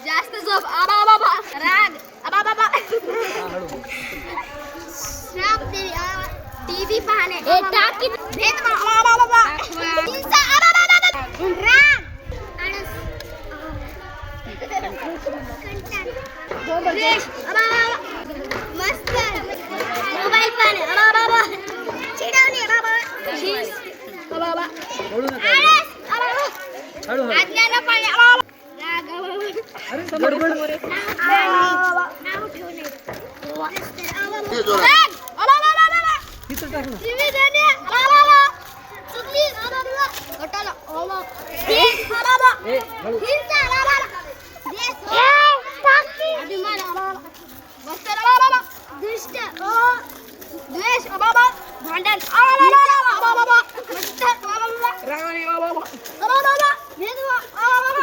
जास्त झोप आबा बाबा राग आबा बाबा श्राप देवी टीव्ही पाहणे टाकी भेद आबा बाबा हिंसा आबा बाबा राग आळस फ्रेश आबा बाबा मस्त मोबाईल पाहणे आबा बाबा चिडवणे बाबा शीस आबा बाबा आळस आबा बाबा आज्ञा न पाळणे आबा बाबा राग आबा बाबा अरे गडबड नाव ठेवणे राग आबा बाबा तिथं टाक ना. टीव्ही देणे आबा बाबा चुकली आबा बाबा हटाला आबा शीस आबा बाबा ए हळू हिंसा आबा बाबा देश टाकी अभिमान आबा बाबा मस्त आबा बाबा दुष्ट द्वेष आबा बाबा भांडण आबा बाबा मस्त आबा बाबा रागाने बाबा आबा बाबा भेदभाव आबा बाबा